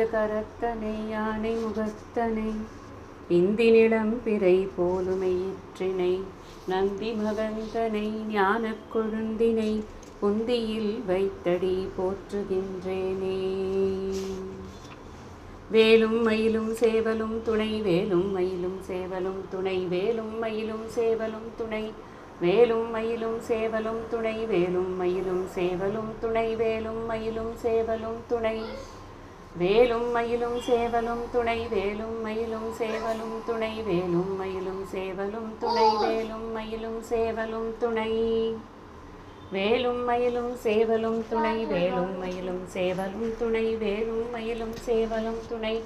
ஐந்து கரத்தனை யானை முகத்தனை இந்தி நிலம் பிறை போலுமையிற்றினை நந்தி மகந்தனை ஞானக் கொழுந்தினை புந்தியில் வைத்தடி போற்றுகின்றேனே. வேலும் மயிலும் சேவலும் துணை வேலும் மயிலும் சேவலும் துணை வேலும் மயிலும் சேவலும் துணை வேலும் மயிலும் சேவலும் துணை வேலும் மயிலும் சேவலும் துணை வேலும் மயிலும் சேவலும் துணை வேலும் மயிலும் சேவலும் துணை வேலும் மயிலும் சேவலும் துணை வேலும் மயிலும் சேவலும் துணை வேலும் மயிலும் சேவலும் துணை வேலும் மயிலும் சேவலும் துணை வேலும் மயிலும் சேவலும் துணை வேலும் மயிலும் சேவலும் துணை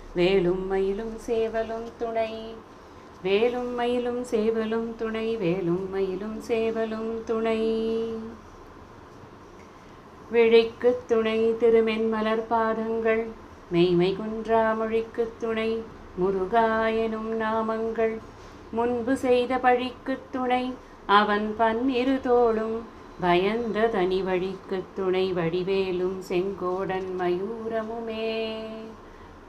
வேலும் மயிலும் சேவலும் துணை வேலும் மயிலும் சேவலும் துணை வேலும் மயிலும் சேவலும் துணை விழிக்கு துணை திருமென் மலர் பாதங்கள் மெய்மை குன்றா மொழிக்கு துணை முருகாயனும் நாமங்கள் முன்பு செய்த பழிக்கு துணை அவன் பன்னிரு தோளும் பயந்த தனி வழிக்கு துணை வடிவேலும் செங்கோடன் மயூரமுமே.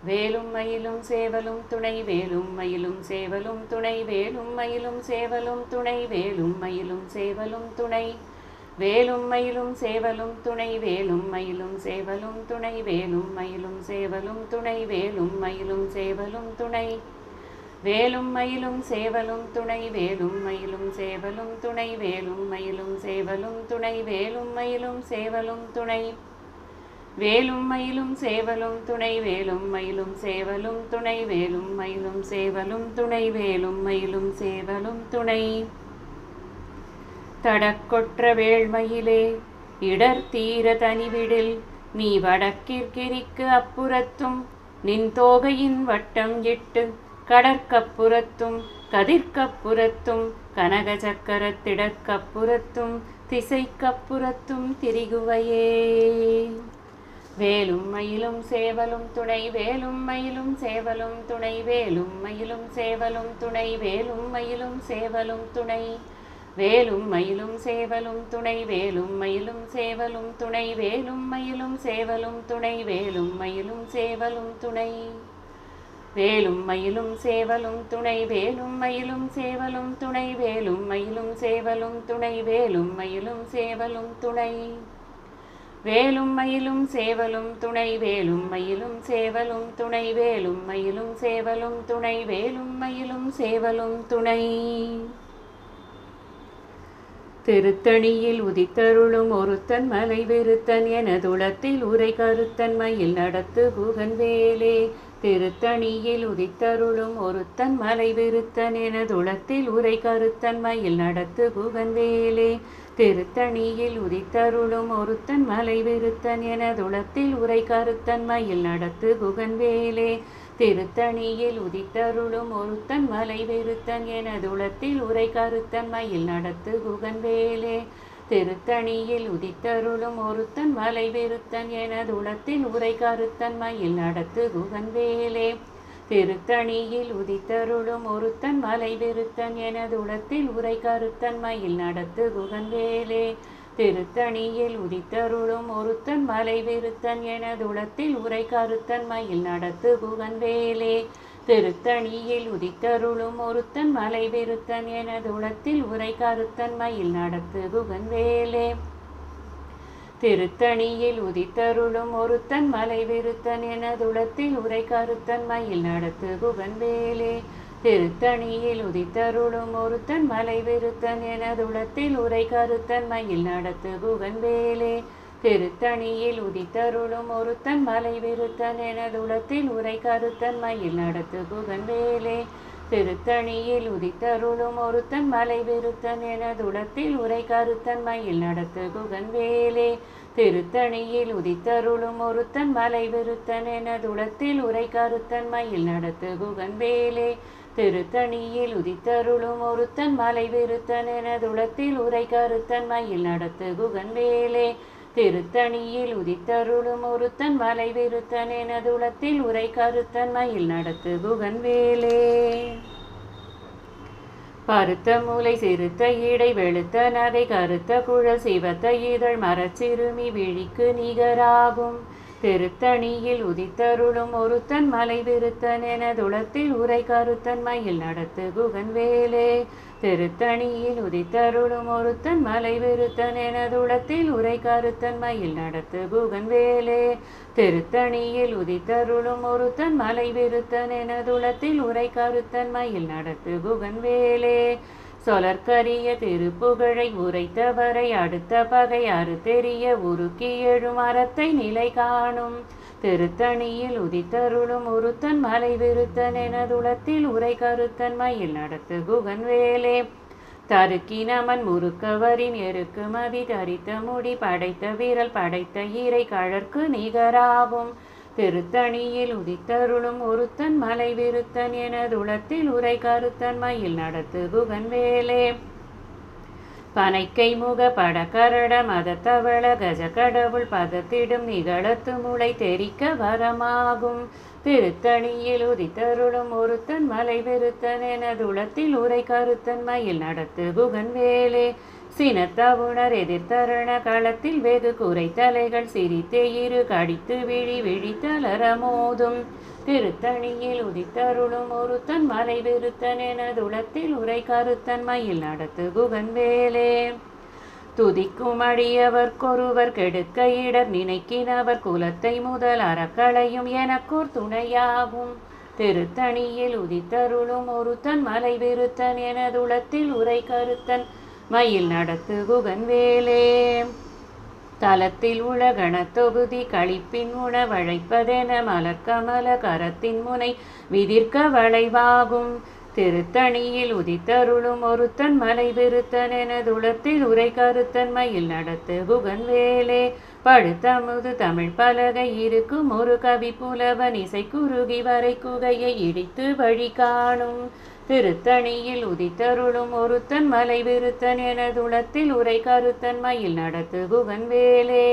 வேலும் மயிலும் சேவலும் துணை வேலும் மயிலும் சேவலும் துணை வேலும் மயிலும் சேவலும் துணை வேலும் மயிலும் சேவலும் துணை வேலும் மயிலும் சேவலும் துணை வேலும் மயிலும் சேவலும் துணை வேலும் மயிலும் சேவலும் துணை வேலும் மயிலும் சேவலும் துணை வேலும் மயிலும் சேவலும் துணை வேலும் மயிலும் சேவலும் துணை வேலும் மயிலும் சேவலும் துணை வேலும் மயிலும் சேவலும் துணை வேலும் மயிலும் சேவலும் துணை வேலும் மயிலும் சேவலும் துணை வேலும் மயிலும் சேவலும் துணை வேலும் மயிலும் சேவலும் துணை தடக்கொற்ற வேள்மயிலே இடர் தீர தனிவிடில் நீ வடக்கிற்கிரிக்கு அப்புறத்தும் நின் தோகையின் வட்டம் இட்டு கடற்கப்புறத்தும் கதிர்க்கப்புறத்தும் கனக சக்கரத்திடற்கப்புறத்தும் திசைக்கப்புறத்தும் திரிகுவையே. வேலும் மயிலும் சேவலும் துணை வேலும் மயிலும் சேவலும் துணை வேலும் மயிலும் சேவலும் துணை வேலும் மயிலும் சேவலும் துணை வேலும் மயிலும் சேவலும் துணை வேலும் மயிலும் சேவலும் துணை வேலும் மயிலும் சேவலும் துணை வேலும் மயிலும் சேவலும் துணை வேலும் மயிலும் சேவலும் துணை வேலும் மயிலும் சேவலும் துணை வேலும் மயிலும் சேவலும் துணை வேலும் மயிலும் சேவலும் துணை வேலும் மயிலும் சேவலும் துணை வேலும் மயிலும் சேவலும் துணை வேலும் மயிலும் சேவலும் துணை வேலும் மயிலும் சேவலும் துணை திருத்தணியில் உதித்தருளும் ஒருத்தன் மலை வெறுத்தன் எனதுளத்தில் உரை கருத்தன் மயில் நடத்து புகன் வேலே. திருத்தணியில் உதித்தருளும் ஒருத்தன் மலை வெறுத்தன் எனதுளத்தில் உரை கருத்தன் மயில் நடத்து புகன் வேலே. திருத்தணியில் உதித்தருளும் ஒருத்தன் மலை வெறுத்தன் எனதுளத்தில் உரை கருத்தன் மயில் நடத்து புகன் வேலே. திருத்தணியில் உதித்தருளும் ஒருத்தன் மலை வெறுத்தன் எனதுளத்தில் உரை கருத்தன் மயில் நடத்து புகன் வேலே. திருத்தணியில் உதித்தருளும் ஒருத்தன் மலை வெறுத்தன் எனதுளத்தில் உரை கருத்தன் மயில் நடத்து புகன் வேலே. திருத்தணியில் உதித்தருளும் ஒருத்தன் மலை வெறுத்தன் எனதுளத்தில் உரை கருத்தன் மயில் நடத்து புகன் வேலே. திருத்தணியில் உதித்தருளும் ஒருத்தன் மலை வெறுத்தன் எனதுளத்தில் உரை கருத்தன் மயில் நடத்து புகன் வேலே. திருத்தணியில் உதித்தருளும் ஒருத்தன் மலை வெறுத்தன் எனதுளத்தில் உரை கருத்தன் மயில் நடத்து புகன் வேலே. திருத்தணியில் உதித்தருளும் ஒருத்தன் மலை வெறுத்தன் எனதுளத்தில் உரை கருத்தன் மயில் நடத்து புகன் வேலே. திருத்தணியில் உதித்தருளும் ஒருத்தன் மலை வெறுத்தன் எனதுளத்தில் உரை கருத்தன் மயில் நடத்து புகன் வேலே. திருத்தணியில் உதித்தருளும் ஒருத்தன் மலை வெறுத்தன் எனதுளத்தில் உரை கருத்தன் மயில் நடத்து புகன் வேலே. திருத்தணியில் உதித்தருளும் ஒருத்தன் மலை வெறுத்தன் எனதுளத்தில் உரை கருத்தன் மயில் நடத்து புகன் வேலே. திருத்தணியில் உதித்தருளும் ஒருத்தன் மலை வெறுத்தன் எனதுளத்தில் உரை கருத்தன் மயில் நடத்து புகன் வேலே. திருத்தணியில் உதித்தருளும் ஒருத்தன் மலை வெறுத்தன் எனதுளத்தில் உரை கருத்தன் மயில் நடத்து புகன் வேலே. திருத்தணியில் உதித்தருளும் ஒருத்தன் மலை வெறுத்தன் எனதுளத்தில் உரை கருத்தன் மயில் நடத்து புகன் வேலே. பருத்த மூலை சிறுத்த இடை வெளுத்த நதை கருத்த குழல் சிவத்த இதழ் மரச்சிறுமி விழிக்கு நிகராகும் திருத்தணியில் உதித்தருளும் ஒருத்தன் மலை விருத்தன் எனதுளத்தில் உரை கருத்தன் மயில் நடத்து குகன் வேலே. திருத்தணியில் உதித்தருளும் ஒருத்தன் மலை விருத்தன் எனதுளத்தில் உரை கருத்தன் மயில் நடத்து குகன் வேலே. திருத்தணியில் உதித்தருளும் ஒருத்தன் மலை விருத்தன் எனதுளத்தில் உரை கருத்தன் மயில் நடத்து குகன் வேலே. சொலற்கரிய திருப்புகழை உரைத்தவரை அடுத்த பகை அறுத்தெறிய உருக்கி எழும் அறத்தை நிலை காணும். திருத்தணியில் உதித்தருளும் ஒருத்தன் மலை விருத்தன் எனதுளத்தில் உரை கருத்தன் மயில் நடத்து குகன் வேலே. தருக்கினமன் முறுக்கவரின் எருக்கு மதி தரித்த முடி படைத்த வீரல் படைத்த ஈரை கழற்கு நிகராகும். திருத்தணியில் உதித்தருளும் ஒருத்தன் மலை விருத்தன் எனதுளத்தில் உரை கருத்தன் மயில் நடத்து குகன் வேலே. பனைக்கை முக படக்கரட மதத்தவள கஜ கடவுள் பதத்திடும் நிகழத்து முளை தெரிக்க வரமாகும். திருத்தணியில் உதித்தருளும் ஒருத்தன் மலை விருத்தன் எனதுளத்தில் உரை கருத்தன் மயில் நடத்து குகன் வேலே. சினத்தவுணர் எதிர்த்தரண களத்தில் வெகு குறை தலைகள் சிரித்தே இரு கடித்து விழி விழித்தலர மோதும். திருத்தணியில் உதித்தருளும் ஒருத்தன் மலை விருத்தன் எனதுளத்தில் உரை கருத்தன் மயில் நடத்து குகன் வேலே. துதிக்கும் அடியவர்க்கொருவர் கெடுக்க இடர் நினைக்கினவர் குலத்தை முதல் அறக்களையும் எனக்கோர் துணையாகும். திருத்தணியில் உதித்தருளும் ஒருத்தன் மலை விருத்தன் எனதுளத்தில் உரை கருத்தன் மயில் நடத்து குகன் வேலே. தலத்தில் உலகண தொகுதி களிப்பின் உணவழைப்பதென மலர்கமல கரத்தின் முனை விதிர்க்க வளைவாகும். திருத்தணியில் உதித்தருளும் ஒருத்தன் மலை விருத்தன் எனதுளத்தில் உரை கருத்தன் மயில் நடத்து குகன் வேலே. படுத்தமுது தமிழ் பலகை இருக்கும் ஒரு கவி புலவன் இசை குறுகி வரை குகையை இடித்து வழி காணும். திருத்தணியில் உதித்தருளும் ஒருத்தன் மலை விருத்தன் எனதுளத்தில் உரை கருத்தன் மயில் நடத்து குகன் வேலே.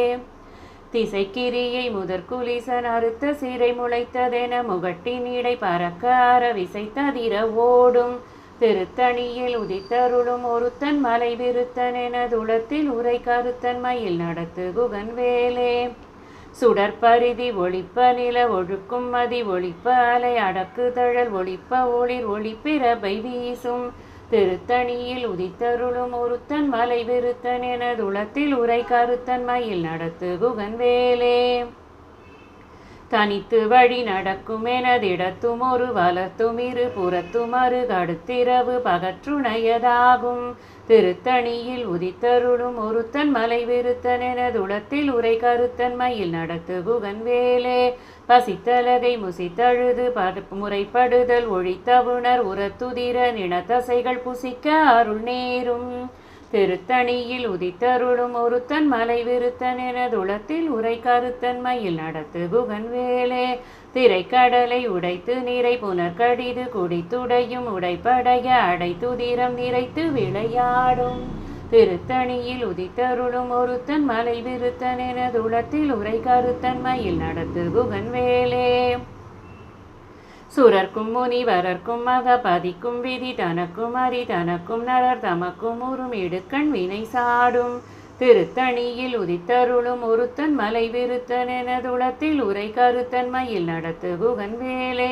திசைக்கிரியை முதற்குலிசன் அறுத்த சிறை முளைத்ததென முகட்டின் இடை பறக்க அற விசை ததிர ஓடும். திருத்தணியில் உதித்தருளும் ஒருத்தன் மலை விருத்தன் எனதுளத்தில் உரை கருத்தன் மயில் நடத்து குகன் வேலே. சுடற்பரிதி ஒளிப்ப நில ஒழுக்கும் மதி ஒளிப்ப அலை அடக்கு தழல் ஒளிப்ப ஒளிர் ஒளிப்பிரபை வீசும். திருத்தணியில் உதித்தருளும் ஒருத்தன் மலை விருத்தன் எனதுளத்தில் உரை கருத்தன் மயில் நடத்து குகன் வேலே. தனித்து வழி நடக்கும் எனதிடத்தும் ஒரு வலத்தும் இரு புறத்தும் அரு கடுத்திரவு பகற்றுணையதாகும். திருத்தணியில் உதித்தருளும் ஒருத்தன் மலை விருத்தன் எனதுளத்தில் உரை கருத்தன் மயில் நடத்து குகன் வேலே. பசித்தலகை முசித்தழுது முறைப்படுதல் ஒழித்தவுணர் உரத்துதிர நினத்தசைகள் புசிக்க அருள் நேரும். திருத்தணியில் உதித்தருளும் ஒருத்தன் மலை விருத்தன் எனதுளத்தில் உரை கருத்தன் மயில் நடத்து குகன் வேலே. திரைக்கடலை உடைத்து நீரை புனர்கடிது குடித்துடையும் உடைப்படைய அடைத்துதிரம் நிறைத்து விளையாடும். திருத்தணியில் உதித்தருளும் ஒருத்தன் மலை விருத்தன் எனதுளத்தில் உரை கருத்தன் மயில் நடத்து குகன் வேலே. சுரர்க்கும் முனிவரர்க்கும் மகபதிக்கும் விதி தனக்கும் அரி தனக்கும் நரர் தமக்கும் உறும் இடுக்கண் வினை சாடும். திருத்தணியில் உதித்தருளும் ஒருத்தன் மலை விருத்தன் எனதுளத்தில் உரை கருத்தன் மயில் நடத்து குகன் வேலே.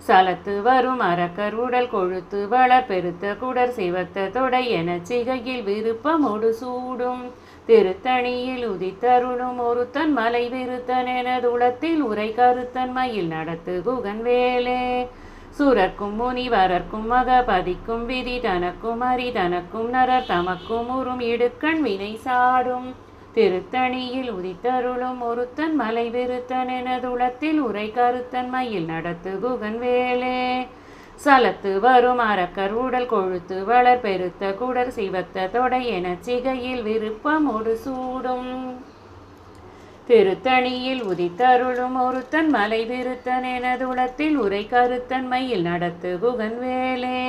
சலத்து வரும் அரக்கர் உடல் கொழுத்து வளர் பெருத்த குடர் சிவத்த தொடை என சிகையில் விருப்பமொடு சூடும். திருத்தணியில் உதித்தருளும் ஒருத்தன் மலை விருத்தன் எனதுளத்தில் உரை கருத்தன் மயில் நடத்து குகன் வேலே. சுரர்க்கும் முனிவரர்க்கும் மகபதிக்கும் விதி தனக்கும் அரி தனக்கும் நரர் தமக்கும் உறும் இடுக்கண் வினை சாடும். திருத்தணியில் உதித்தருளும் ஒருத்தன் மலை விருத்தன் எனதுளத்தில் உரை கருத்தன் மயில் நடத்து குகன் வேலே. சலத்து வரும் அரக்கர் உடல் கொழுத்து வளர் பெருத்த குடர் சிவத்த தொடை என சிகையில் விருப்பமொடு சூடும். திருத்தணியில் உதித்தருளும் ஒருத்தன் மலை விருத்தன் எனதுளத்தில் உரை கருத்தன் மயில் நடத்து குகன் வேலே.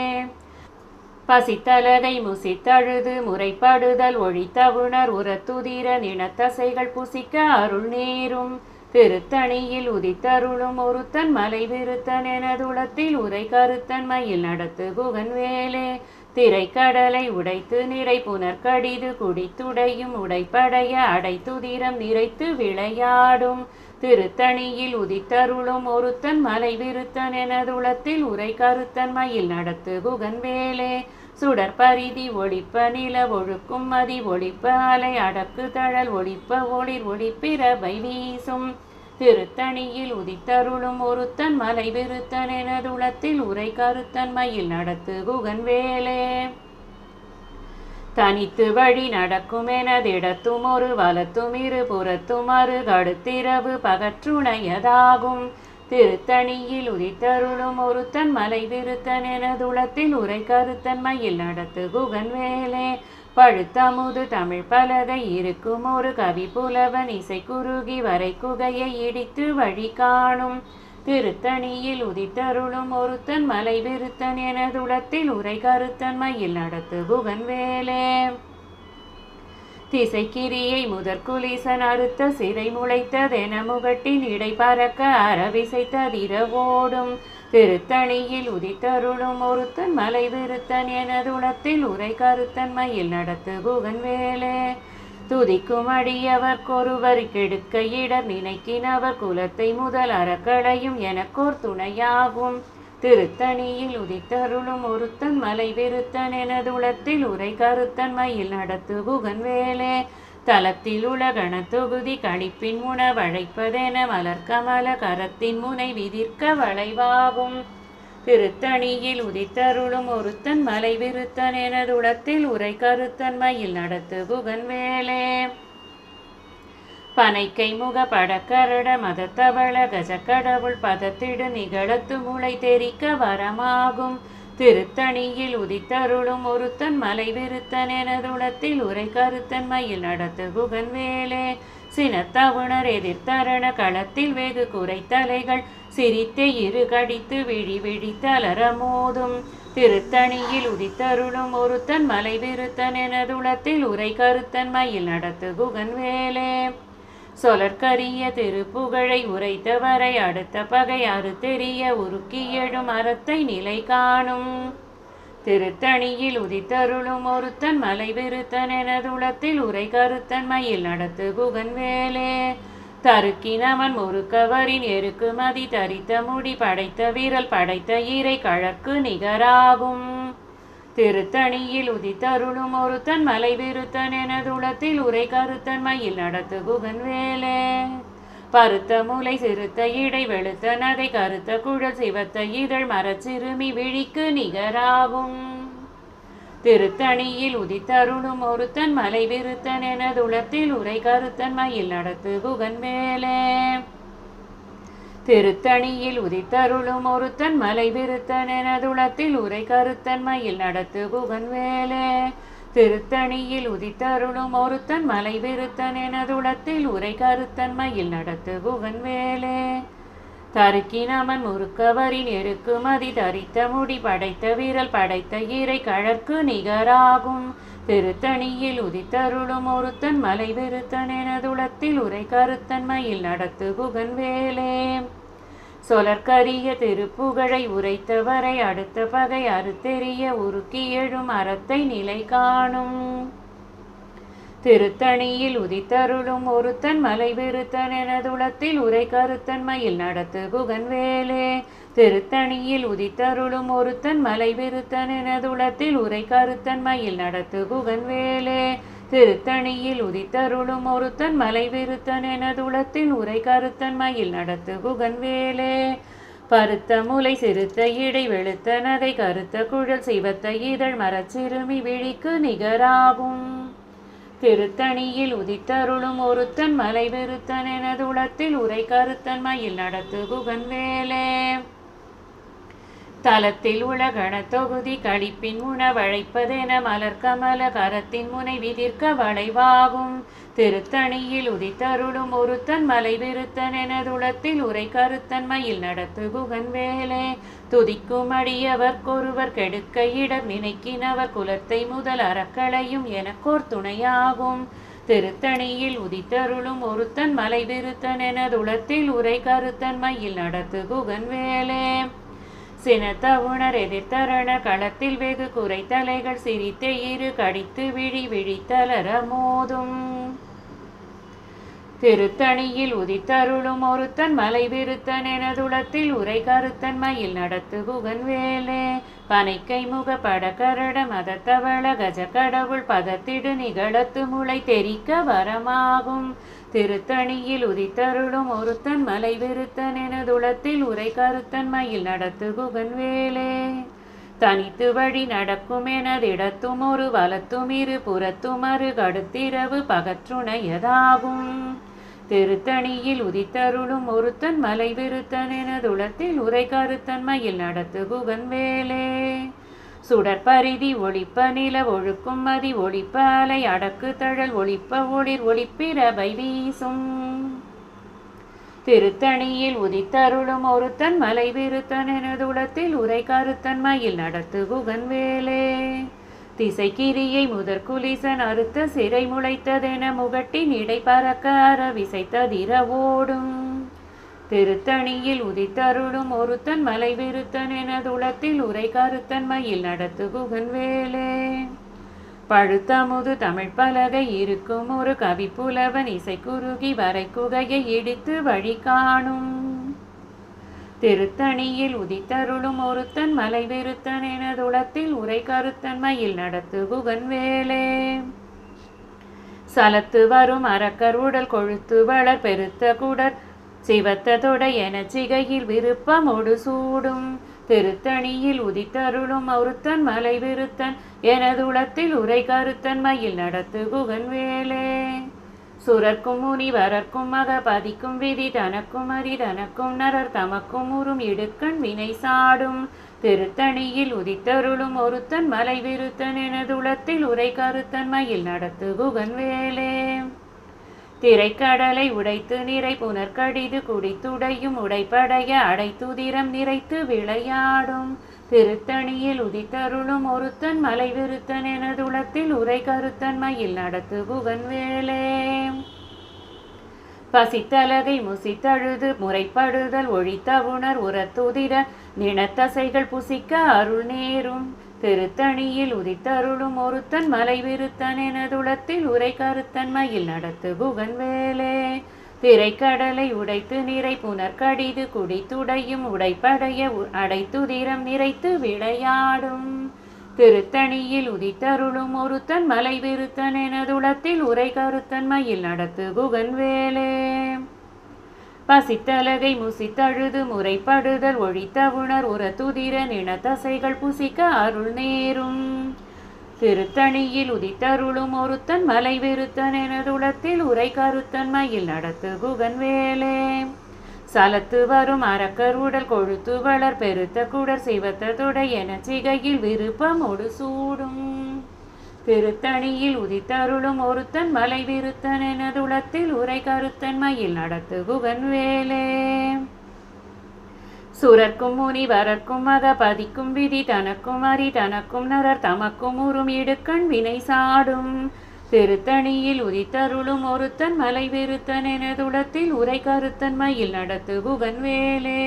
பசித்தலகை முசித்தழுது முறைப்படுதல் ஒழித்தவுணர் உரத்துதிர நினத்தசைகள் புசிக்க அருள் நேரும். திருத்தணியில் உதித்தருளும் ஒருத்தன் மலை விருத்தன் எனதுளத்தில் உரை கருத்தன் மயில் நடத்து குகன் வேலே. திரைக்கடலை உடைத்து நிறை புனர்கடிது குடித்துடையும் உடைப்படைய அடைத்துதிரம் நிறைத்து விளையாடும். திருத்தணியில் உதித்தருளும் ஒருத்தன் மலை விருத்தன் எனதுளத்தில் உரை கருத்தன் மயில் நடத்து குகன் வேலே சுடற்பரிதி ஒளிப்ப நில ஒழுக்கும் மதி ஒளிப்ப அலை அடக்கு தழல் ஒளிப்ப ஒளிர் ஒளிப்பிரபை வீசும் திருத்தணியில் உதித்தருளும் ஒருத்தன் மலை விருத்தன் எனதுளத்தில் உரை கருத்தன் மயில் நடத்து குகன் வேலே தனித்து வழி நடக்கும் எனதிடத்தும் ஒரு வலத்தும் இரு புறத்தும் அரு கடுத்திரவு பகற்றுணையதாகும் திருத்தணியில் உதித்தருளும் ஒருத்தன் மலை விருத்தன் எனதுளத்தில் உரை கருத்தன் மயில் நடத்து குகன் வேலே பழுத்தமுது தமிழ் பலகை இருக்கும் ஒரு கவி புலவன் இசை குறுகி வரை குகையை இடித்து வழி காணும் திருத்தணியில் உதித்தருளும் ஒருத்தன் மலை விருத்தன் எனதுளத்தில் உரை கருத்தன் மயில் நடத்து குகன் வேலே திசைக்கிரியை முதற்குலீசன் அறுத்த சிறை முளைத்ததென முகட்டின் இடை பறக்க அறவிசைத்ததிர ஓடும் திருத்தணியில் உதித்தருளும் ஒருத்தன் மலை விருத்தன் எனதுளத்தில் உரை கருத்தன் மயில் நடத்து குகன் வேலே துதிக்கும் அடியவர்க்கொருவர் கெடுக்க இடர் நினைக்கினவர் குலத்தை முதல் அறக்களையும் எனக்கோர் துணையாகும் திருத்தணியில் உதித்தருளும் ஒருத்தன் மலை விருத்தன் எனதுளத்தில் உரை கருத்தன் மயில் நடத்து குகன் வேலே தலத்தில் உலகண தொகுதி கழிப்பின் உணவழைப்பதென மலர்கமல கரத்தின் முனை விதிர்க்க வளைவாகும் திருத்தணியில் உதித்தருளும் ஒருத்தன் மலை விருத்தன் எனதுளத்தில் உரை கருத்தன் மயில் நடத்து குகன் வேலே பனைக்கை முக படக்கரட மதத்தவள கஜக்கடவுள் பதத்திடு நிகழத்து முளை தெரிக்க வரமாகும் திருத்தணியில் உதித்தருளும் ஒருத்தன் மலை விருத்தன் எனதுளத்தில் உரை கருத்தன் மயில் நடத்து குகன் வேலே சினத்தவுணர் எதிர்த்தரண களத்தில் வெகு குறைத்தலைகள் சிரித்தே இரு கடித்து விழி விழித்தலர மோதும் திருத்தணியில் உதித்தருளும் ஒருத்தன் மலை விருத்தன் எனதுளத்தில் உரை கருத்தன் மயில் நடத்து குகன் வேலே சொலற்கரிய திருப்புகழை உரைத்தவரை அடுத்த பகை அறுத்தெறிய உருக்கியெழும் அறத்தை நிலை காணும் திருத்தணியில் உதித்தருளும் ஒருத்தன் மலை விருத்தன் எனதுளத்தில் உரை கருத்தன் மயில் நடத்து குகன் வேலே தருக்கினவன் முறுக்கவரின் எருக்கு மதி தரித்த முடி படைத்த வீரல் படைத்த ஈரை கழற்கு நிகராகும் திருத்தணியில் உதித்தருளும் ஒருத்தன் மலை விருத்தன் எனதுளத்தில் உரை கருத்தன் மயில் நடத்து குகன் வேலே பருத்த முலை சிறுத்த இடை வெளுத்த நதை கருத்த குழல் சிவத்த இதழ் மரச்சிறுமி விழிக்கு நிகராகும் திருத்தணியில் உதித்தருளும் ஒருத்தன் மலை விருத்தன் எனதுளத்தில் உரை கருத்தன் மயில் நடத்து குகன் வேலே திருத்தணியில் உதித்தருளும் ஒருத்தன் மலை விருத்தன் எனதுளத்தில் உரை கருத்தன் மயில் நடத்து குகன் வேலே திருத்தணியில் உதித்தருளும் ஒருத்தன் மலை விருத்தன் எனதுளத்தில் உரை கருத்தன் மயில் நடத்து குகன் வேலே தருக்கினமன் முறுக்கவரின் எருக்கு மதி தரித்த முடி படைத்த வீரல் படைத்த ஈரை கழற்கு நிகராகும் திருத்தணியில் உதித்தருளும் ஒருத்தன் மலை விருத்தன் எனதுளத்தில் உரை கருத்தன் மயில் நடத்து குகன் வேலே சொலற்கரிய திருப்புகழை உரைத்தவரை அடுத்த பகை அறுத்தெறிய உருக்கி எழும் அறத்தை நிலை காணும் திருத்தணியில் உதித்தருளும் ஒருத்தன் மலை விருத்தன் எனதுளத்தில் உரை கருத்தன் மயில் நடத்து குகன் வேலே திருத்தணியில் உதித்தருளும் ஒருத்தன் மலை விருத்தன் எனதுளத்தில் உரை கருத்தன் மயில் நடத்து குகன் வேலே திருத்தணியில் உதித்தருளும் ஒருத்தன் மலை விருத்தன் எனதுளத்தில் உரை கருத்தன் மயில் நடத்து குகன் வேலே பருத்த முலை சிறுத்த இடை வெளுத்த நதை கருத்த குழல் சிவத்த இதழ் மரச்சிறுமி விழிக்கு நிகராகும் திருத்தணியில் உதித்தருளும் ஒருத்தன் மலை விருத்தன் எனதுளத்தில் உரை கருத்தன் மயில் நடத்து குகன் வேலே தலத்தில் உலகண தொகுதி கழிப்பின் உணவழைப்பதென மலர்கமல கரத்தின் முனை விதிர்க்க வளைவாகும் திருத்தணியில் உதித்தருளும் ஒருத்தன் மலை விருத்தன் எனதுளத்தில் உரை கருத்தன் மயில் நடத்து குகன் வேலே துதிக்கும் அடியவர்க்கொருவர் கெடுக்க இடர் நினைக்கினவர் குலத்தை முதல் அறக்களையும் எனக்கோர் துணையாகும் திருத்தணியில் உதித்தருளும் ஒருத்தன் மலை விருத்தன் எனதுளத்தில் உரை கருத்தன் மயில் நடத்து குகன் வேலே சினத்தவுணர் எதிர்த்தரண களத்தில் வெகு குறைத்தலைகள் சிரித்தே இரு கடித்து விழி விழித்தலர மோதும் திருத்தணியில் உதித்தருளும் ஒருத்தன் மலை விருத்தன் எனதுளத்தில் உரை கருத்தன் மயில் நடத்து குகன் வேலே பனைக்கை முக படகரட மதத்தவள கஜ கடவுள் பதத்திடு நிகழத்து முளை தெரிக்க வரமாகும் திருத்தணியில் உதித்தருளும் ஒருத்தன் மலை விருத்தன் எனதுளத்தில் உரை கருத்தன் மயில் நடத்து குகன் வேலே தனித்து வழி நடக்கும் எனதிடத்தும் ஒரு வலத்தும் இரு புறத்துமறு கடுத்திரவு பகற்றுணையதாகும் திருத்தணியில் உதித்தருளும் ஒருத்தன் மலை விருத்தன் எனதுளத்தில் உரை கருத்தன் மயில் நடத்து குகன் வேலே சுடற்பரிதி ஒளிப்ப நில ஒழுக்கும் மதி ஒளிப்ப அலை அடக்கு தழல் ஒளிப்ப ஒளிர் ஒளிப்பிரபை வீசும் திருத்தணியில் உதித்தருளும் ஒருத்தன் மலை விருத்தன் எனதுளத்தில் உரை கருத்தன் மயில் நடத்து குகன் வேலே திசைக்கிரியை முதற்குலிசன் அறுத்த சிறை முளைத்ததென முகட்டின் இடை பறக்க அற விசைத்ததிர ஓடும் திருத்தணியில் உதித்தருளும் ஒருத்தன் மலை விருத்தன் எனதுளத்தில் உரை கருத்தன் மயில் நடத்து குகன் வேலே பழுத்தமுது தமிழ் பலகை இருக்கும் ஒரு கவி புலவன் இசை குறுகி வரை குகையை இடித்து வழி காணும் திருத்தணியில் உதித்தருளும் ஒருத்தன் மலை விருத்தன் எனதுளத்தில் உரை கருத்தன் மயில் நடத்து குகன் வேலே சலத்து வரும் அரக்கர் உடல் கொழுத்து வளர் பெருத்த குடர் சிவத்த தொடை என சிகையில் விருப்பமொடு சூடும் திருத்தணியில் உதித்தருளும் ஒருத்தன் மலை விருத்தன் எனதுளத்தில் உரை கருத்தன் மயில் நடத்து குகன் வேலே சுரர்க்கும் முனி வரர்க்கும் மக பதிக்கும் விதி தனக்கும் அரி தனக்கும் நரர் தமக்கும் உறும் இடுக்கண் வினை சாடும் திருத்தணியில் உதித்தருளும் ஒருத்தன் மலை விருத்தன் எனதுளத்தில் உரை கருத்தன் மயில் நடத்து குகன் வேலே திரைக்கடலை உடைத்து நிறை புனர்கடிது குடித்துடையும் உடைப்படைய அடைத்துதிரம் நிறைத்து விளையாடும் திருத்தணியில் உதித்தருளும் ஒருத்தன் மலை விருத்தன் எனதுளத்தில் உரை கருத்தன் மயில் நடத்து குகன் வேலே பசித்தலகை முசித்தழுது முறைப்படுதல் ஒழித்த உணர் உரத்துதிர நினத்தசைகள் புசிக்க அருள் நேரும் திருத்தணியில் உதித்தருளும் ஒருத்தன் மலை விருத்தன் எனதுளத்தில் உரை கருத்தன் மயில் நடத்து குகன் வேலே திரைக்கடலை உடைத்து நிறை புனர்கடிது குடித்துடையும் உடைப்படைய அடைத்துதிரம் நிறைத்து விளையாடும் திருத்தணியில் உதித்தருளும் ஒருத்தன் மலை விருத்தன் எனதுளத்தில் உரை கருத்தன் மயில் நடத்து குகன் வேலே பசித்தலகை முசித்தழுது முறைப்படுதல் ஒழித்த உணர் உரத்துதிர நினத்தசைகள் புசிக்க அருள் நேரும் திருத்தணியில் உதித்தருளும் ஒருத்தன் மலை விருத்தன் எனதுளத்தில் உரை கருத்தன் மயில் நடத்து குகன் வேலே சலத்து வரும் அரக்கர் உடல் கொழுத்து வளர் பெருத்த குடர் சிவத்த தொடை என சிகையில் விருப்பமொடு சூடும் திருத்தணியில் உதித்தருளும் ஒருத்தன் மலை விருத்தன் எனதுளத்தில் உரை கருத்தன் மயில் நடத்து குகன் வேலே சுரர்க்கும் முனி வரர்க்கும் மக பதிக்கும் விதி தனக்கும் அரி தனக்கும் நரர் தமக்கும் உறும் இடுக்கண் வினை சாடும் திருத்தணியில் உதித்தருளும் ஒருத்தன் மலை விருத்தன் எனதுளத்தில் உரை கருத்தன் மயில் நடத்து குகன் வேலே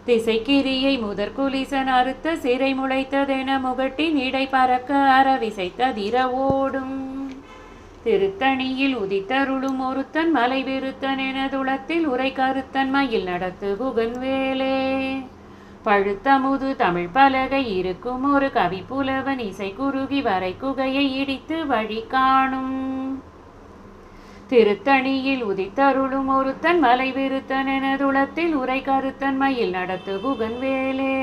திசைக்கிரியை முதற்குலிசன் அறுத்த சிறை முளைத்ததென முகட்டின் இடை பறக்க அற விசைத்ததிர ஓடும் திருத்தணியில் உதித்தருளும் ஒருத்தன் மலை விருத்தன் எனதுளத்தில் உரை கருத்தன் மயில் நடத்து குகன் வேலே பழுத்தமுது தமிழ் பலகை இருக்கும் ஒரு கவி புலவன் இசை குறுகி வரை குகையை இடித்து வழி காணும் திருத்தணியில் உதித்தருளும் ஒருத்தன் மலை விருத்தன் எனதுளத்தில் உரை கருத்தன் மயில் நடத்து குகன் வேலே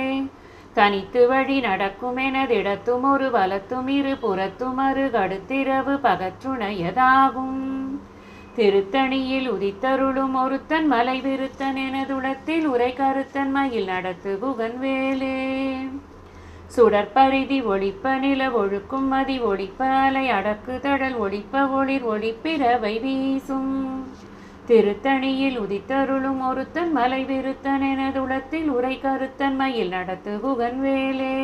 தனித்து வழி நடக்கும் எனதிடத்தும் ஒரு வலத்தும் இரு புறத்துமறு கடுத்திரவு பகற்றுணையதாகும் திருத்தணியில் உதித்தருளும் ஒருத்தன் மலை விருத்தன் எனதுளத்தில் உரை கருத்தன் மயில் நடத்து குகன் வேலே சுடற்பரிதி ஒளிப்ப நில ஒழுக்கும் மதி ஒளிப்ப அலை அடக்கு தடல் ஒளிப்ப ஒளிர் ஒளிப்பிரவை வீசும் திருத்தணியில் உதித்தருளும் ஒருத்தன் மலை விருத்தன் எனதுளத்தில் உரை கருத்தன் மயில் நடத்து குகன் வேலே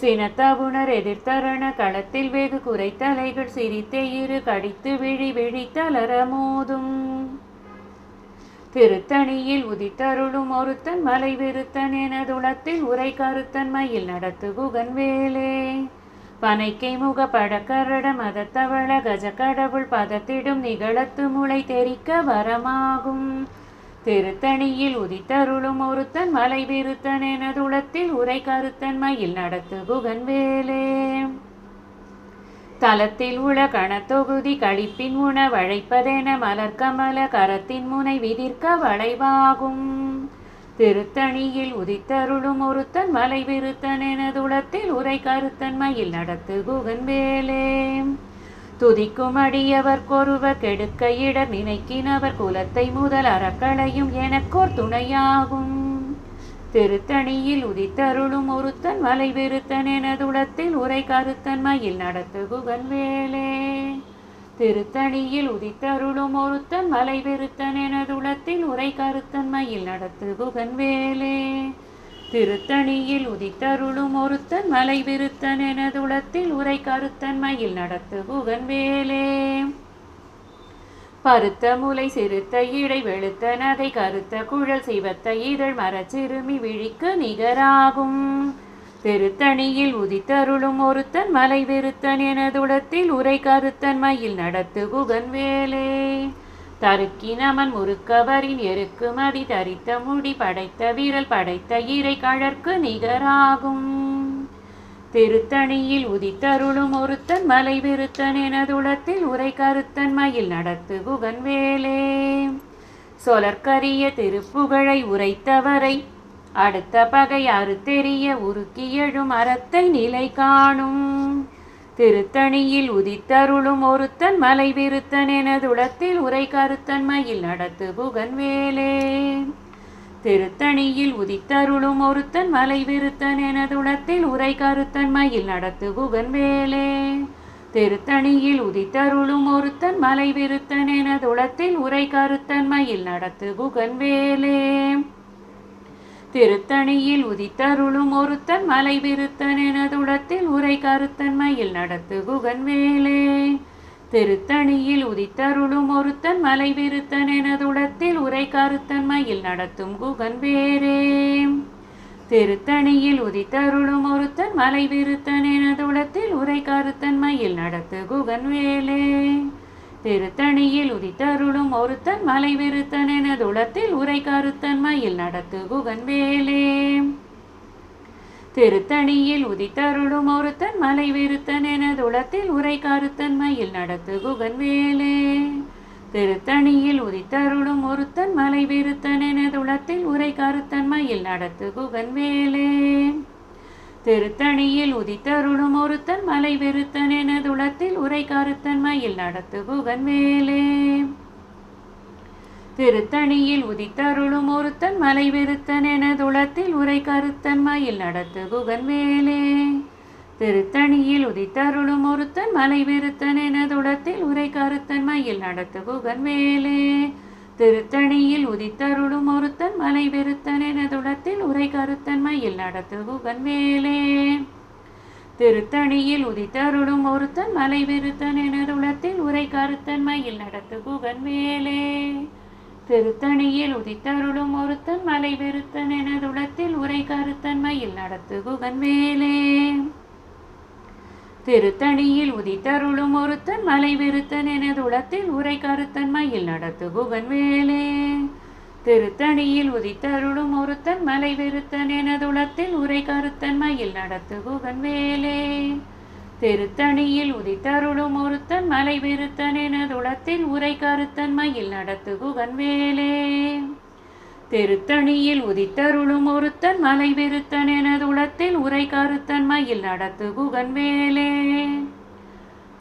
சினத்தவுணர் எதிர்த்தரண களத்தில் வெகு குறைத்தலைகள் சிரித்தே இரு கடித்து விழி விழித்தலர மோதும் திருத்தணியில் உதித்தருளும் ஒருத்தன் மலை விருத்தன் எனதுளத்தில் உரை கருத்தன் மயில் நடத்து குகன் வேலே பனைக்கை முக படக்கரட மதத்தவள கஜ கடவுள் பதத்திடும் நிகழத்து முளை தெரிக்க வரமாகும். திருத்தணியில் உதித்தருளும் ஒருத்தன் மலை விருத்தன் எனதுளத்தில் உரை கருத்தன் மயில் நடத்து குகன் வேலே. தலத்தில் உள கணத்தொகுதி கழிப்பின் உணவழைப்பதென மலர்கமல கரத்தின் முனை விதிர்க்க வளைவாகும். திருத்தணியில் உதித்தருளும் ஒருத்தன் மலை விருத்தன் எனதுளத்தில் உரை கருத்தன் மயில் நடத்து குகன் வேலே. துதிக்கும் அடியவர்க்கொருவர் கெடுக்க இடர் நினைக்கினவர் குலத்தை முதல் அறக்களையும் எனக்கோர் துணையாகும். திருத்தணியில் உதித்தருளும் ஒருத்தன் மலை விருத்தன் எனதுளத்தில் உரை கருத்தன் மயில் நடத்து குகன் வேலே. திருத்தணியில் உதித்தருளும் ஒருத்தன் மலை விருத்தன் எனதுளத்தில் உரை கருத்தன் மயில் நடத்து குகன் வேலே. திருத்தணியில் உதித்தருளும் ஒருத்தன் மலை விருத்தன் எனதுளத்தில் உரை கருத்தன் மயில் நடத்து குகன் வேலே. பருத்த முலை சிறுத்த இடை வெளுத்த நகை கருத்த குழல் சிவத்த இதழ் மரச்சிறுமி விழிக்கு நிகராகும். திருத்தணியில் உதித்தருளும் ஒருத்தன் மலை விருத்தன் எனதுளத்தில் உரை கருத்தன் மயில் நடத்து குகன் வேலே. தருக்கினமன் முறுக்கவரின் எருக்கு மதி தரித்த முடி படைத்த வீரல் படைத்த இறை கழற்கு நிகராகும். திருத்தணியில் உதித்தருளும் ஒருத்தன் மலை விருத்தன் எனதுளத்தில் உரை கருத்தன் மயில் நடத்து குகன் வேலே. சொலற்கரிய திருப்புகழை உரைத்தவரை அடுத்த பகை அறுத்தெறிய உருக்கி எழும் அறத்தை நிலை காணும். திருத்தணியில் உதித்தருளும் ஒருத்தன் மலை விருத்தன் எனதுளத்தில் உரை கருத்தன் மயில் நடத்து குகன் வேலே. திருத்தணியில் உதித்தருளும் ஒருத்தன் மலை விருத்தன் எனதுளத்தில் உரை கருத்தன் மயில் நடத்து குகன் வேலே. திருத்தணியில் உதித்தருளும் ஒருத்தன் மலை விருத்தன் எனதுளத்தில் உரை கருத்தன் மயில் நடத்து குகன் வேலே. திருத்தணியில் உதித்தருளும் ஒருத்தன் மலை விருத்தன் எனதுளத்தில் உரை கருத்தன் மயில் நடத்து குகன் வேலே. திருத்தணியில் உதித்தருளும் ஒருத்தன் மலை விருத்தன் எனதுளத்தில் உரை கருத்தன் மயில் நடத்தும் குகன் வேலே. திருத்தணியில் உதித்தருளும் ஒருத்தன் மலை விருத்தன் எனதுளத்தில் உரை கருத்தன் மயில் நடத்து குகன் வேலே. திருத்தணியில் உதித்தருளும் ஒருத்தன் மலை விருத்தன் எனதுளத்தில் உரை கருத்தன் மயில் நடத்து குகன் வேலே. திருத்தணியில் உதித்தருளும் ஒருத்தன் மலை விருத்தன் எனதுளத்தில் உரை கருத்தன் மயில் நடத்து குகன் வேலே. திருத்தணியில் உதித்தருளும் ஒருத்தன் மலை விருத்தன் எனதுளத்தில் உரை கருத்தன் மயில் நடத்து குகன் வேலே. திருத்தணியில் உதித்தருளும் ஒருத்தன் மலை விருத்தன் எனதுளத்தில் உரை கருத்தன் மயில் நடத்து குகன் வேலே. திருத்தணியில் உதித்தருளும் ஒருத்தன் மலை விருத்தன் எனதுளத்தில் உரை கருத்தன் மயில் நடத்து குகன் வேலே. திருத்தணியில் உதித்தருளும் ஒருத்தன் மலை விருத்தன் எனதுளத்தில் உரை கருத்தன் மயில் நடத்து குகன் வேலே. திருத்தணியில் உதித்தருளும் ஒருத்தன் மலை விருத்தன் எனதுளத்தில் உரை கருத்தன் மயில் நடத்து குகன் வேலே. திருத்தணியில் உதித்தருளும் ஒருத்தன் மலை விருத்தன் எனதுளத்தில் உரை கருத்தன் மயில் நடத்து குகன் வேலே. திருத்தணியில் உதித்தருளும் ஒருத்தன் மலை விருத்தன் எனதுளத்தில் உரை கருத்தன் மயில் நடத்து குகன் வேலே. திருத்தணியில் உதித்தருளும் ஒருத்தன் மலை விருத்தன் எனதுளத்தில் உரை கருத்தன் மயில் நடத்து குகன் வேலே. திருத்தணியில் உதித்தருளும் ஒருத்தன் மலை விருத்தன் எனதுளத்தில் உரை கருத்தன் மயில் நடத்து குகன் வேலே. திருத்தணியில் உதித்தருளும் ஒருத்தன் மலை விருத்தன் எனதுளத்தில் உரை கருத்தன் மயில் நடத்து குகன் வேலே. திருத்தணியில் உதித்தருளும் ஒருத்தன் மலை விருத்தன் எனதுளத்தில் உரை கருத்தன் மயில் நடத்து குகன் வேலே.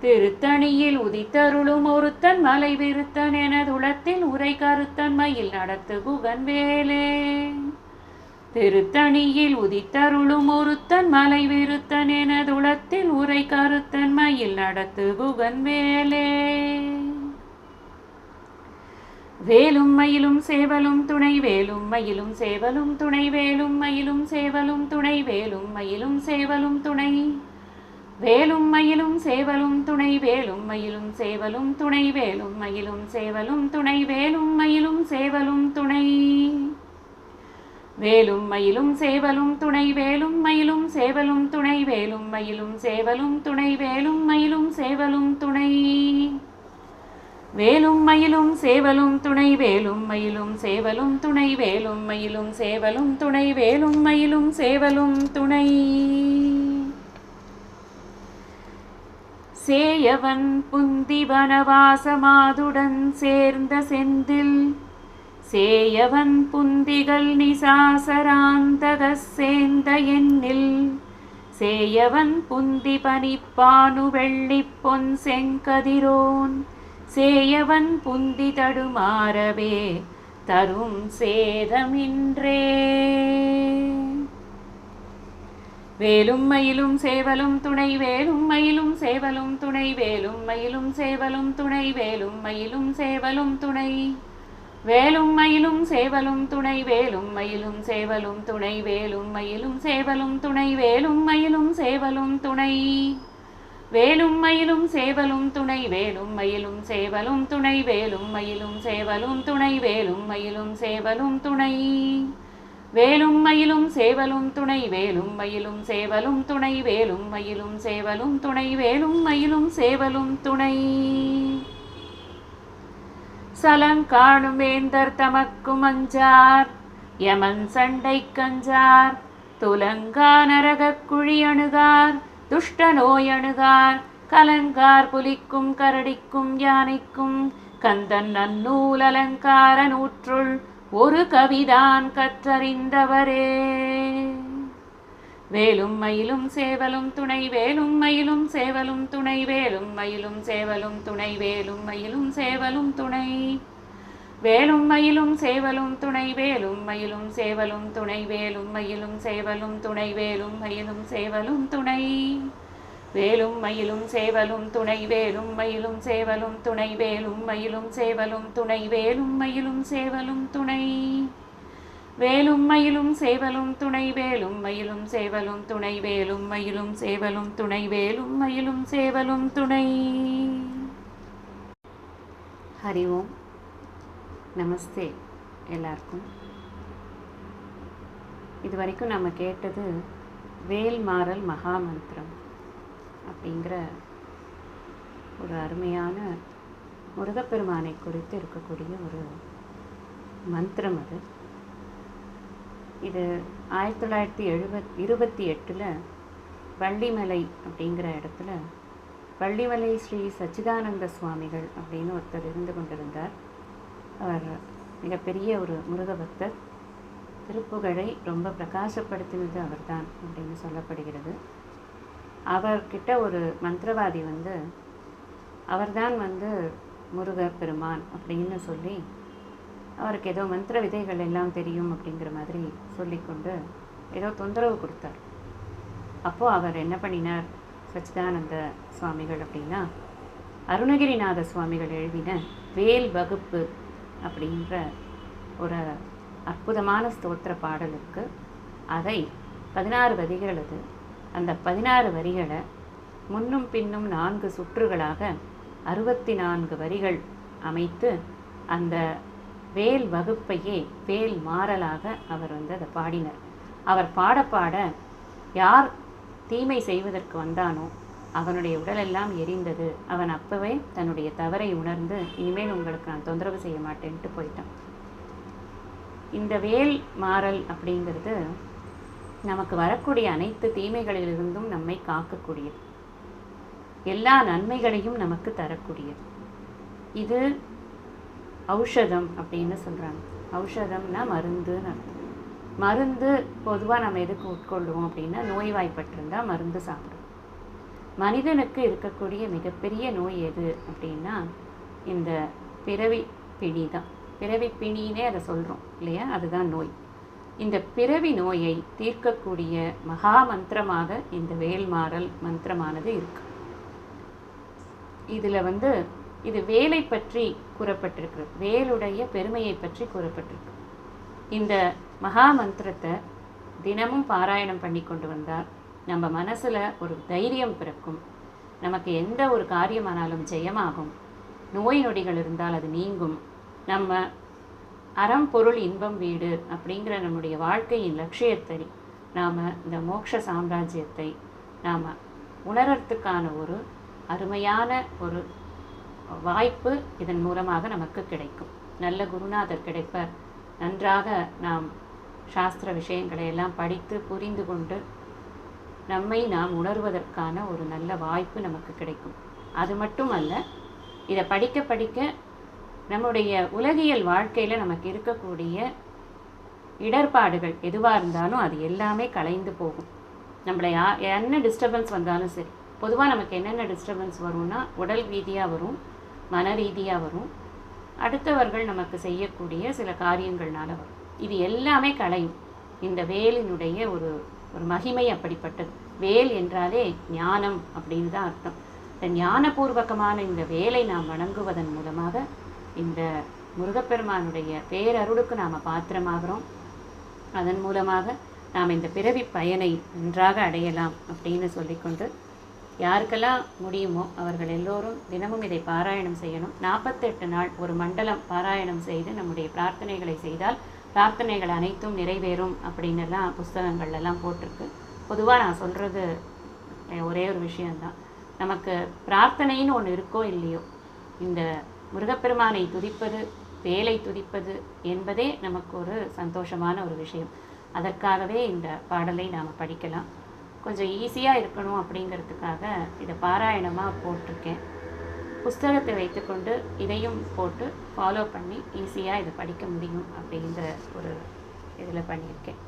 திருத்தணியில் உதித்தருளும் ஒருத்தன் மலை விருத்தன் எனதுளத்தில் உரை கருத்தன் மயில் நடத்து குகன் வேலே. திருத்தணியில் உதித்தருளும் ஒருத்தன் மலை விருத்தன் எனதுளத்தில் உரை கருத்தன் மயில் நடத்து குகன் வேலே. வேலும் மயிலும் சேவலும் துணை வேலும் மயிலும் சேவலும் துணை வேலும் மயிலும் சேவலும் துணை வேலும் மயிலும் சேவலும் துணை வேலும் மயிலும் சேவலும் துணை வேலும் மயிலும் சேவலும் துணை வேலும் மயிலும் சேவலும் துணை வேலும் மயிலும் சேவலும் துணை வேலும் மயிலும் சேவலும் துணை வேலும் மயிலும் சேவலும் துணை வேலும் மயிலும் சேவலும் துணை வேலும் மயிலும் சேவலும் துணை வேலும் மயிலும் சேவலும் துணை வேலும் மயிலும் சேவலும் துணை வேலும் மயிலும் சேவலும் துணை வேலும் மயிலும் சேவலும் துணை சேயவன் புந்தி வனவாசமாதுடன் சேர்ந்த செந்தில் சேயவன் புந்திகள் நிசாசராந்தக சேந்த எண்ணில் சேயவன் புந்தி பனிப்பானு வெள்ளிப் பொன் செங்கதிரோன் சேயவன் புந்தி தடுமாறவே தரும் சேதமின்றே வேலும் மயிலும் சேவலும் துணை வேலும் மயிலும் சேவலும் துணை வேலும் மயிலும் சேவலும் துணை வேலும் மயிலும் சேவலும் துணை வேலும் மயிலும் சேவலும் துணை வேலும் மயிலும் சேவலும் துணை வேலும் மயிலும் சேவலும் துணை வேலும் மயிலும் சேவலும் துணை வேலும் மயிலும் சேவலும் துணை வேலும் மயிலும் சேவலும் துணை வேலும் மயிலும் சேவலும் துணை வேலும் மயிலும் சேவலும் துணை வேலும் மயிலும் சேவலும் துணை வேலும் மயிலும் சேவலும் துணை வேலும் மயிலும் சேவலும் துணை வேலும் மயிலும் சேவலும் துணை சலங்காணும் வேந்தர் தமக்கும் அஞ்சார் யமன் சண்டை கஞ்சார் துலங்கா நரகக் குழி அணுகார் துஷ்ட நோய் அணுகார் கலங்கார் புலிக்கும் கரடிக்கும் யானைக்கும் கந்தன் நன்னூல் அலங்கார நூற்றுள் ஒரு கவிதான் கற்றறிந்தவரே வேலும் மயிலும் சேவலும் துணை வேலும் மயிலும் சேவலும் துணை வேலும் மயிலும் சேவலும் துணை வேலும் மயிலும் சேவலும் துணை வேலும் மயிலும் சேவலும் துணை வேலும் மயிலும் சேவலும் துணை வேலும் மயிலும் சேவலும் துணை வேலும் மயிலும் சேவலும் துணை வேலும் மயிலும் சேவலும் துணை வேலும் மயிலும் சேவலும் துணை வேலும் மயிலும் சேவலும் துணை வேலும் மயிலும் சேவலும் துணை வேலும் மயிலும் சேவலும் துணை வேலும் மயிலும் சேவலும் துணை வேலும் மயிலும் சேவலும் துணை வேலும் மயிலும் சேவலும் துணை. ஹரி ஓம். நமஸ்தே எல்லாருக்கும். இது வரைக்கும் நம்ம கேட்டது வேல்மாறல் மகாமந்திரம் அப்படிங்கிற ஒரு அருமையான முருகப்பெருமானை குறித்து இருக்கக்கூடிய ஒரு மந்திரம். அது இது 1928 வள்ளிமலை அப்படிங்கிற இடத்துல வள்ளிமலை ஸ்ரீ சச்சிதானந்த சுவாமிகள் அப்படின்னு ஒருத்தர் இருந்து கொண்டிருந்தார். அவர் மிகப்பெரிய ஒரு முருக பக்தர். திருப்புகழை ரொம்ப பிரகாசப்படுத்தினது அவர்தான் அப்படின்னு சொல்லப்படுகிறது. அவர்கிட்ட ஒரு மந்திரவாதி அவர்தான் முருகப்பெருமான் அப்படின்னு சொல்லி அவருக்கு ஏதோ மந்திர விதைகள் எல்லாம் தெரியும் அப்படிங்கிற மாதிரி சொல்லிக்கொண்டு ஏதோ தொந்தரவு கொடுத்தார். அப்போது அவர் என்ன பண்ணினார் சச்சிதானந்த சுவாமிகள் அப்படின்னா, அருணகிரிநாத சுவாமிகள் எழுதின வேல் வகுப்பு அப்படின்ற ஒரு அற்புதமான ஸ்தோத்திர பாடலுக்கு அதை 16 வரிகள். அது அந்த 16 வரிகளை முன்னும் பின்னும் 4 சுற்றுகளாக 64 வரிகள் அமைத்து அந்த வேல் வகுப்பையே வேல் மாறலாக அவர் அதை பாடினார். அவர் பாட பாட யார் தீமை செய்வதற்கு வந்தானோ அவனுடைய உடலெல்லாம் எரிந்தது. அவன் அப்பவே தன்னுடைய தவறை உணர்ந்து இனிமேல் உங்களுக்கு நான் தொந்தரவு செய்ய மாட்டேன்ட்டு போயிட்டான். இந்த வேல் மாறல் அப்படிங்கிறது நமக்கு வரக்கூடிய அனைத்து தீமைகளிலிருந்தும் நம்மை காக்கக்கூடியது, எல்லா நன்மைகளையும் நமக்கு தரக்கூடியது. இது ஔஷதம் அப்படின்னு சொல்கிறாங்க. ஔஷதம்னா மருந்துன்னு அர்த்தம். மருந்து பொதுவாக நம்ம எதுக்கு உட்கொள்ளுவோம் அப்படின்னா, நோய்வாய்ப்பட்டிருந்தால் மருந்து சாப்பிடுவோம். மனிதனுக்கு இருக்கக்கூடிய மிகப்பெரிய நோய் எது அப்படின்னா இந்த பிறவி பிணி தான். பிறவி பிணினே அதை சொல்கிறோம் இல்லையா, அதுதான் நோய். இந்த பிறவி நோயை தீர்க்கக்கூடிய மகா மந்திரமாக இந்த வேல்மாறல் மந்திரமானது இருக்கு. இதில் இது வேலை பற்றி கூறப்பட்டிருக்கிறது, வேலுடைய பெருமையை பற்றி கூறப்பட்டிருக்கு. இந்த மகா மந்திரத்தை தினமும் பாராயணம் பண்ணி கொண்டு வந்தால் நம்ம மனசில் ஒரு தைரியம் பிறக்கும். நமக்கு எந்த ஒரு காரியமானாலும் ஜெயமாகும். நோய் நொடிகள் இருந்தால் அது நீங்கும். நம்ம அறம் பொருள் இன்பம் வீடு அப்படிங்கிற நம்முடைய வாழ்க்கையின் லட்சியத்தை நாம் இந்த மோட்ச சாம்ராஜ்யத்தை நாம் உணரத்துக்கான ஒரு அருமையான ஒரு வாய்ப்பு இதன் மூலமாக நமக்கு கிடைக்கும். நல்ல குருநாதர் கிடைப்பர். நன்றாக நாம் சாஸ்திர விஷயங்களை எல்லாம் படித்து புரிந்து கொண்டு நம்மை நாம் உணர்வதற்கான ஒரு நல்ல வாய்ப்பு நமக்கு கிடைக்கும். அது மட்டும் அல்ல, இதை படிக்க படிக்க நம்முடைய உலகியல் வாழ்க்கையில் நமக்கு இருக்கக்கூடிய இடர்பாடுகள் எதுவாக இருந்தாலும் அது எல்லாமே கலைந்து போகும். நம்மளை என்ன டிஸ்டர்பன்ஸ் வந்தாலும் சரி, பொதுவாக நமக்கு என்னென்ன டிஸ்டர்பன்ஸ் வரும்னா உடல் ரீதியாக வரும், மன ரீதியாக வரும், அடுத்தவர்கள் நமக்கு செய்யக்கூடிய சில காரியங்கள்னால வரும். இது எல்லாமே களையும். இந்த வேலினுடைய ஒரு ஒரு மகிமை அப்படிப்பட்டது. வேல் என்றாலே ஞானம் அப்படின்னு தான் அர்த்தம். இந்த ஞானபூர்வகமான இந்த வேலை நாம் வணங்குவதன் மூலமாக இந்த முருகப்பெருமானுடைய பேரருளுக்கு நாம் பாத்திரமாகிறோம். அதன் மூலமாக நாம் இந்த பிறவி பயனை நன்றாக அடையலாம் அப்படின்னு சொல்லிக்கொண்டு, யாருக்கெல்லாம் முடியுமோ அவர்கள் எல்லோரும் தினமும் இதை பாராயணம் செய்யணும். 48 நாள் ஒரு மண்டலம் பாராயணம் செய்து நம்முடைய பிரார்த்தனைகளை செய்தால் பிரார்த்தனைகள் அனைத்தும் நிறைவேறும் அப்படின்னெல்லாம் புஸ்தகங்கள்லாம் போட்டிருக்கு. பொதுவாக நான் சொல்கிறது ஒரே ஒரு விஷயந்தான், நமக்கு பிரார்த்தனைன்னு ஒன்று இருக்கோ இல்லையோ, இந்த முருகப்பெருமானை துதிப்பது, வேலை துதிப்பது என்பதே நமக்கு ஒரு சந்தோஷமான ஒரு விஷயம். அதற்காகவே இந்த பாடலை நாம் படிக்கலாம். கொஞ்சம் ஈஸியாக இருக்கணும் அப்படிங்கிறதுக்காக இதை பாராயணமாக போட்டிருக்கேன். புஸ்தகத்தை வைத்துக்கொண்டு இதையும் போட்டு ஃபாலோ பண்ணி ஈஸியாக இதை படிக்க முடியும் அப்படிங்கிற ஒரு இதில் பண்ணியிருக்கேன்.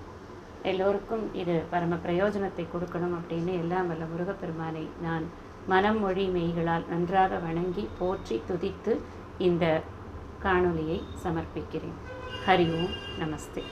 எல்லோருக்கும் இது பரம பிரயோஜனத்தை கொடுக்கணும் அப்படின்னு எல்லாம் வல்ல முருகப்பெருமானை நான் மனம் மொழி மெய்களால் நன்றாக வணங்கி போற்றி துதித்து இந்த காணொளியை சமர்ப்பிக்கிறேன். ஹரி ஓம் நமஸ்தே.